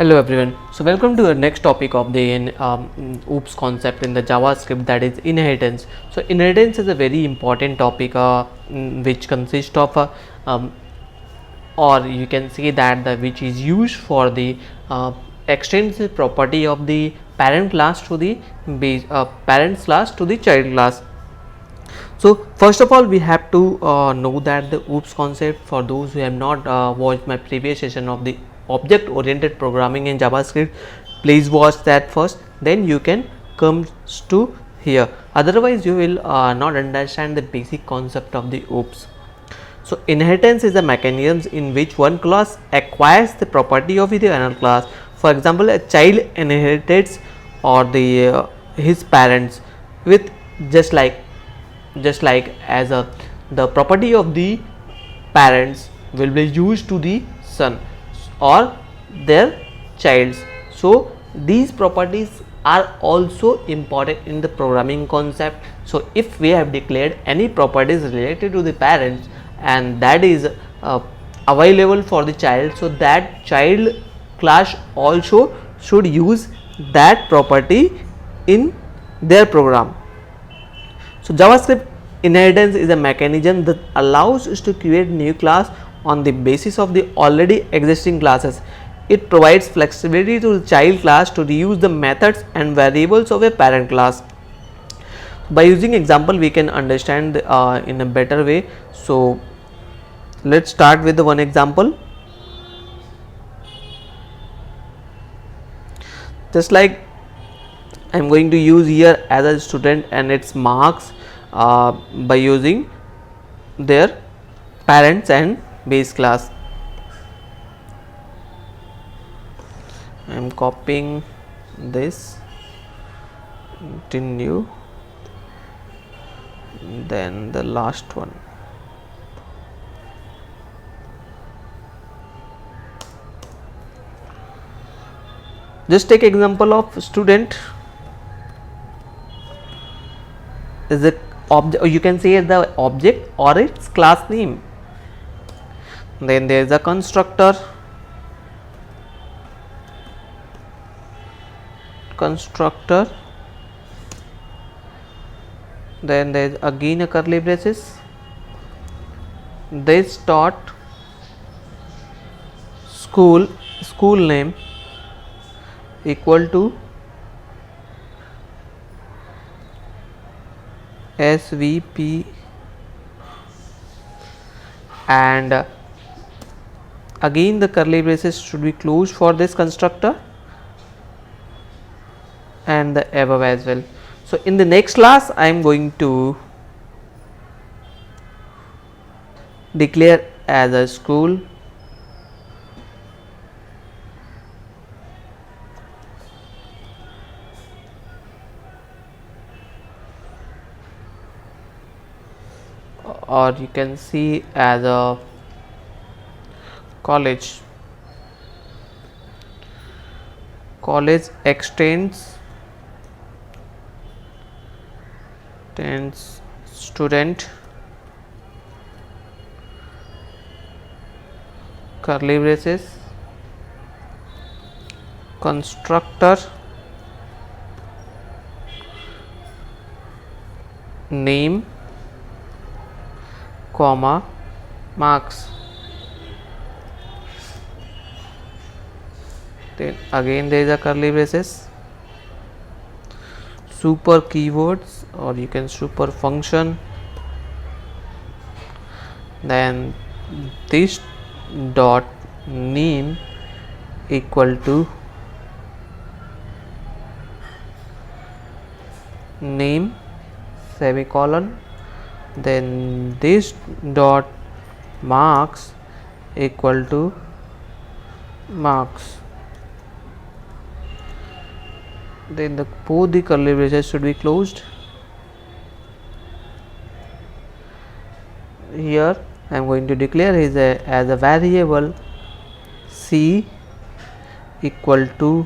Hello everyone. So welcome to our next topic of the OOPS concept in the JavaScript, that is inheritance. So inheritance is a very important topic which consists of um, or you can say that which is used for the extensive property of the parent class to the base parent class to the child class. So first of all, we have to know that the OOPS concept, for those who have not watched my previous session of the object oriented programming in JavaScript, please watch that first, then you can come to here, otherwise you will not understand the basic concept of the OOPS. So inheritance is a mechanism in which one class acquires the property of the another class. For example, a child inherits or the his parents with just like as a the property of the parents will be used to the son or their childs. So these properties are also important in the programming concept. So if we have declared any properties related to the parents and that is available for the child, so that child class also should use that property in their program. So JavaScript inheritance is a mechanism that allows us to create new class on the basis of the already existing classes. It provides flexibility to the child class to reuse the methods and variables of a parent class. By using example, we can understand in a better way. So let's start with the one example. Just like I am going to use here as a student and its marks by using their parents and base class. I am copying this, continue, then the last one. Just take example of student is the object, or you can say the object or its class name. Then there is a constructor, then there is again a curly braces, this dot school name equal to SVP, and again the curly braces should be closed for this constructor and the above as well. So in the next class I am going to declare as a school or you can see as a college extends student curly braces constructor name comma marks, then again there is a curly braces, super keywords or you can super function, then this dot name equal to name semicolon, then this dot marks equal to marks, then both the curly braces should be closed. Here I am going to declare as a variable C equal to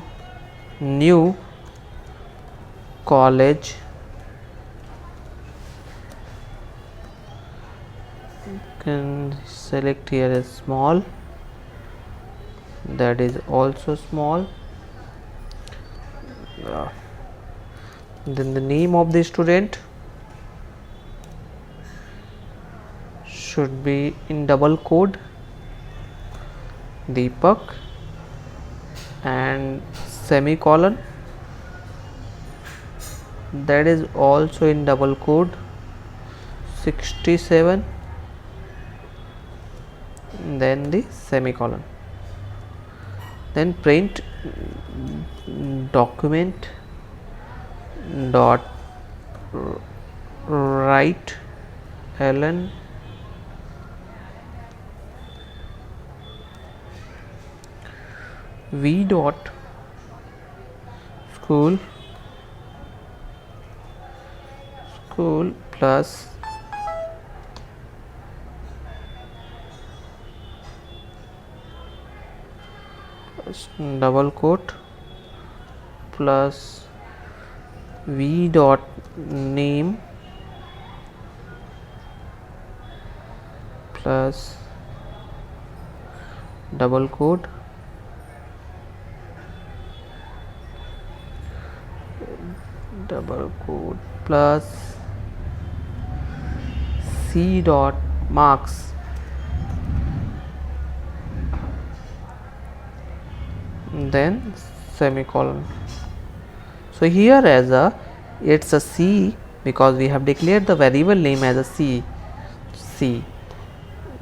new college can select here a small that is also small. Then the name of the student should be in double quote, Deepak, and semicolon, that is also in double quote, 67, then the semicolon. Then print document dot write ln v dot school plus double quote plus v dot name plus double quote plus c dot marks, then semicolon. So here as a it's a C because we have declared the variable name as a C.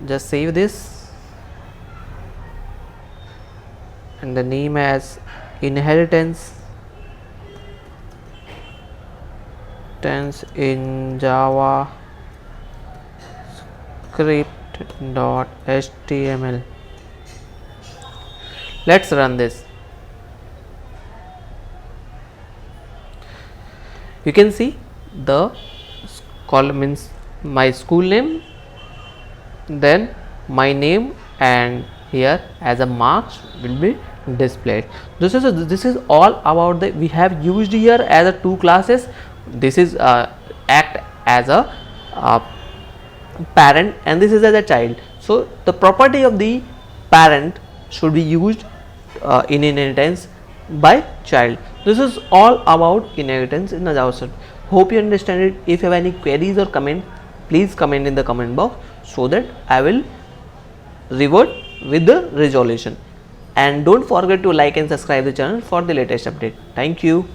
Just save this and the name as inheritance in javascript.html. Let's run this. You can see the column means my school name, then my name, and here as a marks will be displayed. This is all about the we have used here as a two classes. This is act as a parent and this is as a child. So the property of the parent should be used in inheritance by child. This is all about inheritance in the JavaScript. Hope you understand it. If you have any queries or comment, please comment in the comment box so that I will revert with the resolution. And don't forget to like and subscribe the channel for the latest update. Thank you.